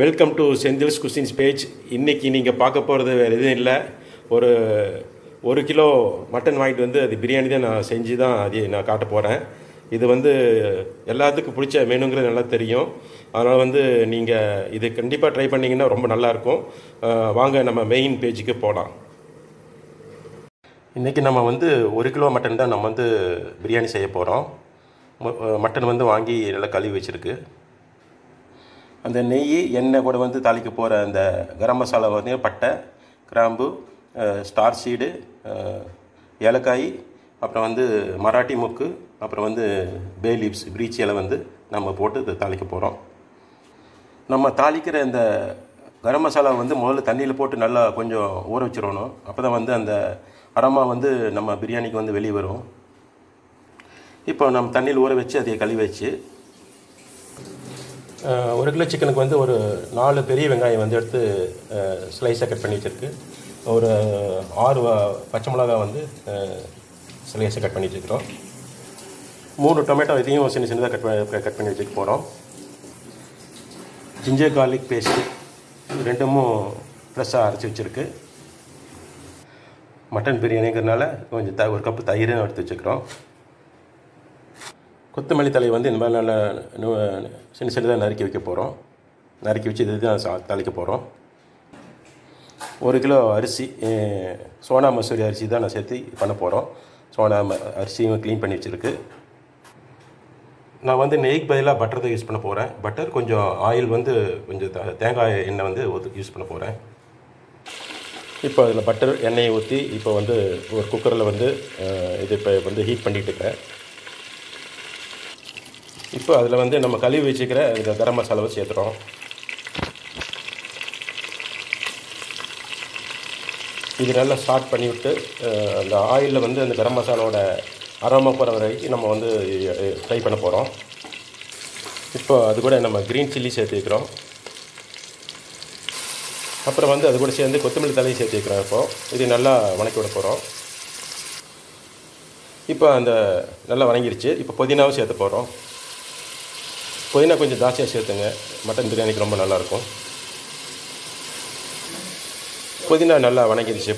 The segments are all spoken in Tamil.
Welcome to Senthil's cuisines page. இன்றைக்கி நீங்கள் பார்க்க போகிறது வேறு எதுவும் இல்லை. ஒரு 1 கிலோ மட்டன் வாங்கிட்டு வந்து அது பிரியாணி தான் நான் செஞ்சு தான் அதை நான் காட்ட போகிறேன். இது வந்து எல்லாத்துக்கும் பிடிச்ச மெனுங்கிறது நல்லா தெரியும். அதனால் நீங்கள் இது கண்டிப்பாக ட்ரை பண்ணிங்கன்னா ரொம்ப நல்லாயிருக்கும். வாங்க நம்ம மெயின் பேஜுக்கு போகலாம். இன்றைக்கி நம்ம 1 கிலோ மட்டன் தான் நம்ம பிரியாணி செய்ய போகிறோம். மட்டன் வாங்கி நல்லா கழுவி வச்சுருக்கு. அந்த நெய் எண்ணெய் கூட தாளிக்க போகிற அந்த கரம் மசாலா பட்டை, கிராம்பு, ஸ்டார் சீடு, ஏலக்காய், அப்புறம் மராட்டி முக்கு, அப்புறம் பே லீவ்ஸ், பிரீச்சி இலை நம்ம போட்டு தாளிக்க போகிறோம். நம்ம தாளிக்கிற இந்த கரம் மசாலா முதல்ல தண்ணியில் போட்டு நல்லா கொஞ்சம் ஊற வச்சிடணும். அப்போ தான் அந்த அரோமா நம்ம பிரியாணிக்கு வெளியே வரும். இப்போ நம்ம தண்ணியில் ஊற வச்சு அதை கழுவி வச்சு 1 கிலோ சிக்கனுக்கு ஒரு 4 பெரிய வெங்காயம் எடுத்து ஸ்லைஸாக கட் பண்ணி வச்சுருக்கு. ஒரு 6 பச்சை மிளகா ஸ்லைஸாக கட் பண்ணி வச்சுருக்கிறோம். 3 டொமேட்டோ இதையும் சின்ன சின்னதாக கட் பண்ணி வச்சுக்க போகிறோம். ஜிஞ்சர் கார்லிக் பேஸ்ட்டு ரெண்டும் ஃப்ரெஷ்ஷாக அரைச்சி வச்சுருக்கு. மட்டன் பிரியாணிங்கிறதுனால கொஞ்சம் 1 கப்பு தயிரும் எடுத்து வச்சுக்கிறோம். கொத்தமல்லி தலை இந்த மாதிரி நல்லா சின்ன சின்னதாக நறுக்கி வைக்க போகிறோம். நறுக்கி வச்சு இது தான் தாளிக்க போகிறோம். 1 கிலோ அரிசி, சோனா மசூரி அரிசி தான் நான் சேர்த்து பண்ண போகிறோம். சோனா அரிசியும் க்ளீன் பண்ணி வச்சுருக்கு. நான் நெய்க்கு பதிலாக பட்டர் தான் யூஸ் பண்ண போகிறேன். பட்டர் கொஞ்சம் ஆயில் கொஞ்சம் தேங்காய் எண்ணெய் யூஸ் பண்ண போகிறேன். இப்போ அதில் பட்டர் எண்ணெயை ஊற்றி இப்போ ஒரு குக்கரில் இது இப்போ ஹீட் பண்ணிகிட்டு இருக்கேன். இப்போ அதில் நம்ம கழுவி வச்சுக்கிற இந்த கரம் மசாலாவை சேர்த்துறோம். இது நல்லா ஸ்டார்ட் பண்ணிவிட்டு அந்த ஆயிலில் அந்த கரம் மசாலாவோட அரோமா போகிற வரைக்கும் நம்ம ஃப்ரை பண்ண போகிறோம். இப்போ அது கூட நம்ம க்ரீன் சில்லி சேர்த்து வைக்கிறோம். அப்புறம் அது கூட சேர்ந்து கொத்தமல்லி தலையை சேர்த்து வைக்கிறோம். இப்போது இது நல்லா வணக்கி விட போகிறோம். இப்போ அந்த நல்லா வணங்கிடுச்சு. இப்போ புதினாவும் சேர்த்து போகிறோம். புதினா கொஞ்சம் ஜாஸ்தியாக சேர்த்துங்க, மட்டன் பிரியாணிக்கு ரொம்ப நல்லாயிருக்கும். புதினா நல்லா வணங்கிடுச்சு.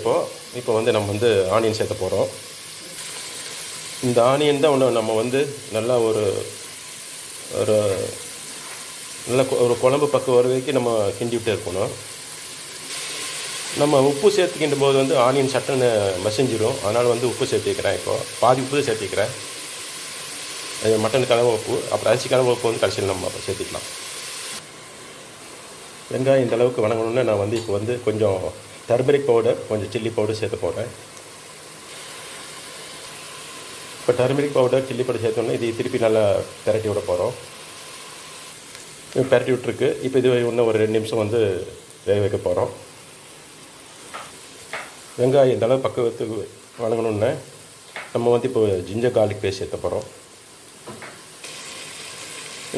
இப்போ நம்ம ஆனியன் சேர்த்த போகிறோம். இந்த ஆனியன் தான் நம்ம நல்லா ஒரு நல்ல ஒரு குழம்பு பக்கம் வர வரைக்கும் நம்ம கிண்டி விட்டு இருக்கணும். நம்ம உப்பு சேர்த்துக்கின்ற போது ஆனியன் சட்டுன்னு மசிஞ்சிடும். அதனால் உப்பு சேர்த்துக்கிறேன். இப்போது பாதி உப்பு சேர்த்துக்கிறேன். மட்டனுக்கு அளவு உப்பு, அப்புறம் அரிசிக்கு அளவு உப்பு கடைசியில் நம்ம சேர்த்துக்கலாம். வெங்காயம் இந்த அளவுக்கு வணங்கணுன்னு நான் இப்போ கொஞ்சம் டர்மரிக் பவுடர், கொஞ்சம் சில்லி பவுடர் சேர்த்து போடுறேன். இப்போ டர்மரிக் பவுடர், சில்லி பவுடர் சேர்த்தோன்னே இது திருப்பி நல்லா பெரட்டி விட போகிறோம். பெரட்டி விட்டுருக்கு. இப்போ இது இன்னும் ஒரு 2 நிமிஷம் வேக வைக்க போகிறோம். வெங்காயம் இந்த அளவு பக்கத்துக்கு வணங்கணுன்னு நம்ம இப்போ ஜிஞ்சர் கார்லிக் பேஸ்ட் சேர்த்த போகிறோம்.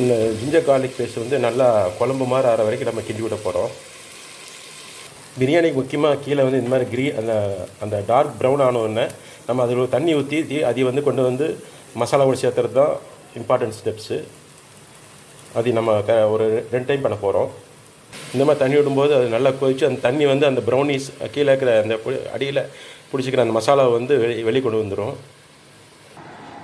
இந்த ஜிஞ்சர் கார்லிக் பேஸ்ட் நல்லா குழம்பு மாதிரி ஆகிற வரைக்கும் நம்ம கிண்டி விட போகிறோம். பிரியாணிக்கு முக்கியமாக கீழே இந்த மாதிரி அந்த டார்க் ப்ரௌன் ஆனோடனே நம்ம அதில் தண்ணி ஊற்றி அதை கொண்டு மசாலாவோட சேர்த்துறது தான் இம்பார்ட்டன்ட் ஸ்டெப்ஸு. அது நம்ம ஒரு 2 டைம் பண்ண போகிறோம். இந்த மாதிரி தண்ணி விடும்போது அது நல்லா கொதிச்சு அந்த தண்ணி அந்த ப்ரௌனிஸ் கீழே இருக்கிற அந்த அடியில் பிடிச்சிக்கிற அந்த மசாலாவை வெளியே கொண்டு வந்துடும்.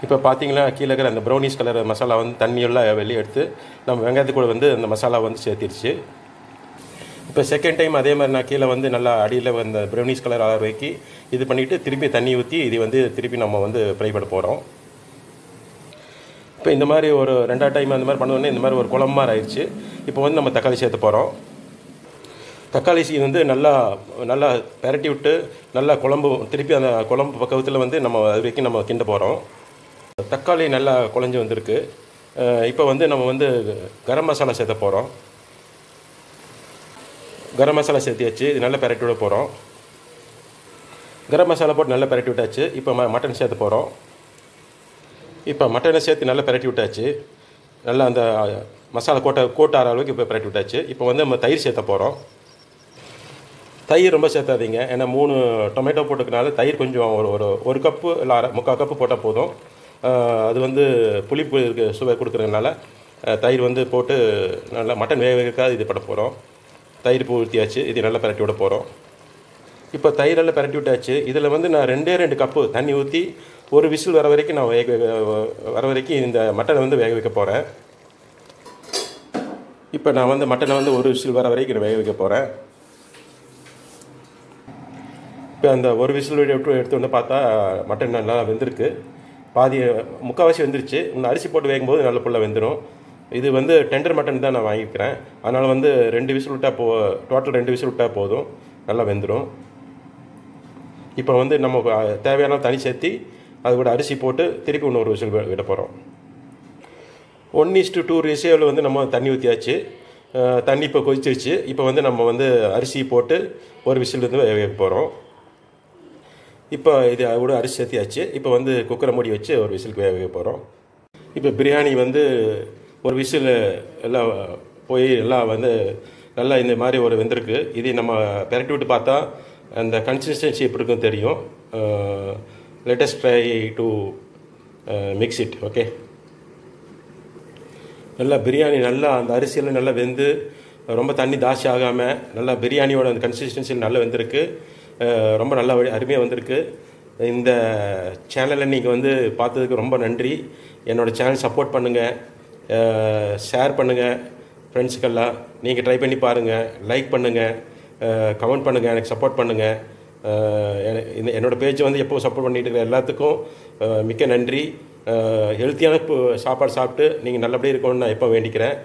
இப்போ பார்த்தீங்களா, கீழே இருக்கிற அந்த ப்ரௌனிஸ் கலர் மசாலா தண்ணியெல்லாம் வெளியே எடுத்து நம்ம வெங்காயத்து கூட அந்த மசாலா சேர்த்திருச்சு. இப்போ செகண்ட் டைம் அதே மாதிரி நான் கீழே நல்லா அடியில் அந்த ப்ரௌனிஸ் கலர் ஆகிற வைக்கி இது பண்ணிவிட்டு திருப்பி தண்ணி ஊற்றி இது திருப்பி நம்ம ஃப்ரை பண்ண போகிறோம். இப்போ இந்த மாதிரி ஒரு 2ஆவது டைம் அந்த மாதிரி பண்ணோடனே இந்த மாதிரி ஒரு குழம்பு மாதிரி ஆயிடுச்சு. இப்போ நம்ம தக்காளி சேர்த்து போகிறோம். தக்காளி நல்லா நல்லா பெரட்டி விட்டு நல்லா குழம்பு திருப்பி அந்த குழம்பு பக்கத்தில் நம்ம அது வரைக்கும் நம்ம கிண்ட போகிறோம். தக்காளி நல்லா குழஞ்சி வந்திருக்கு. இப்போ நம்ம கரம் மசாலா சேர்த்த போகிறோம். கரம் மசாலா சேர்த்தியாச்சு. இது நல்லா பெரட்டி விட போகிறோம். கரம் மசாலா போட்டு நல்லா பெரட்டி விட்டாச்சு. இப்போ மட்டன் சேர்த்து போகிறோம். இப்போ மட்டனை சேர்த்து நல்லா பெரட்டி விட்டாச்சு. நல்லா அந்த மசாலா கோட்டார அளவுக்கு இப்போ பெரட்டி விட்டாச்சு. இப்போ நம்ம தயிர் சேர்த்த போகிறோம். தயிர் ரொம்ப சேர்த்தாதீங்க, ஏன்னா 3 டொமேட்டோ போட்டுக்கனால தயிர் கொஞ்சம் ஒரு கப்பு இல்லை 3/4 கப்பு போட்டால் போதும். அது புளிப்பு சுவை கொடுக்குறதுனால தயிர் வந்து போட்டு நல்லா மட்டன் வேக வைக்காது இது பண்ண போகிறோம். தயிர் ஊற்றியாச்சு, இது நல்லா பரட்டி விட போகிறோம். இப்போ தயிரெல்லாம் பரட்டி விட்டாச்சு. இதில் வந்து நான் 2 கப்பு தண்ணி ஊற்றி ஒரு விசில் வர வரைக்கும் நான் வர வரைக்கும் இந்த மட்டனை வந்து வேக வைக்க போகிறேன். இப்போ நான் வந்து மட்டனை வந்து ஒரு விசில் வர வரைக்கும் வேக வைக்க போகிறேன். இப்போ அந்த ஒரு விசில் எடுத்து வந்து பார்த்தா மட்டன் நல்லா வெந்திருக்கு. முக்கால்வாசி வெந்துருச்சு. இன்னும் அரிசி போட்டு வேகும்போது நல்ல புள்ள வெந்துடும். இது வந்து டெண்டர் மட்டன் தான் நான் வாங்கிக்கிறேன். அதனால் வந்து 2 விசில் விட்டால் டோட்டல் 2 விசில் விட்டால் போதும், நல்லா வெந்துடும். இப்போ வந்து நம்ம தேவையான தண்ணி சேர்த்தி அது கூட அரிசி போட்டு திருப்பி இன்னொரு விசில் விட போகிறோம். 1:2 ரேஷியோவில் வந்து நம்ம தண்ணி ஊற்றியாச்சு. தண்ணி இப்போ கொதிச்சிருச்சு. இப்போ வந்து நம்ம வந்து அரிசி போட்டு ஒரு விசில் வந்து வேக போகிறோம். இப்போ இது கூட அரிசி சேர்த்தியாச்சு. இப்போ வந்து குக்கரை மூடி வச்சு ஒரு விசிலுக்கு வேக போகிறோம். இப்போ பிரியாணி வந்து ஒரு விசில் எல்லாம் போய் எல்லாம் வந்து நல்லா இந்த மாதிரி ஒரு வெந்திருக்கு. இது நம்ம பெரட்டி விட்டு பார்த்தா அந்த கன்சிஸ்டன்சி எப்படி இருக்குன்னு தெரியும். Latest try to mix it. Okay, நல்லா பிரியாணி நல்லா அந்த அரிசியெல்லாம் நல்லா வெந்து ரொம்ப தண்ணி தாசி ஆகாமல் நல்லா பிரியாணியோட அந்த கன்சிஸ்டன்சி நல்லா வெந்திருக்கு. ரொம்ப நல்லா அருமையாக வந்திருக்கு. இந்த சேனலை நீங்கள் வந்து பார்த்ததுக்கு ரொம்ப நன்றி. என்னோடய சேனல் சப்போர்ட் பண்ணுங்கள், ஷேர் பண்ணுங்கள் ஃப்ரெண்ட்ஸுக்கெல்லாம். நீங்கள் ட்ரை பண்ணி பாருங்கள், லைக் பண்ணுங்கள், கமெண்ட் பண்ணுங்கள், எனக்கு சப்போர்ட் பண்ணுங்கள். என்னோடய பேஜ் வந்து எப்போவும் சப்போர்ட் பண்ணிகிட்டு இருக்கிற எல்லாத்துக்கும் மிக்க நன்றி. ஹெல்த்தியான சாப்பாடு சாப்பிட்டு நீங்கள் நல்லபடியாக இருக்கணும்னு நான் எப்போ வேண்டிக்கிறேன்.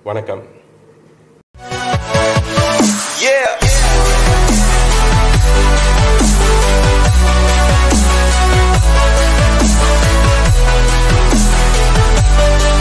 வணக்கம்.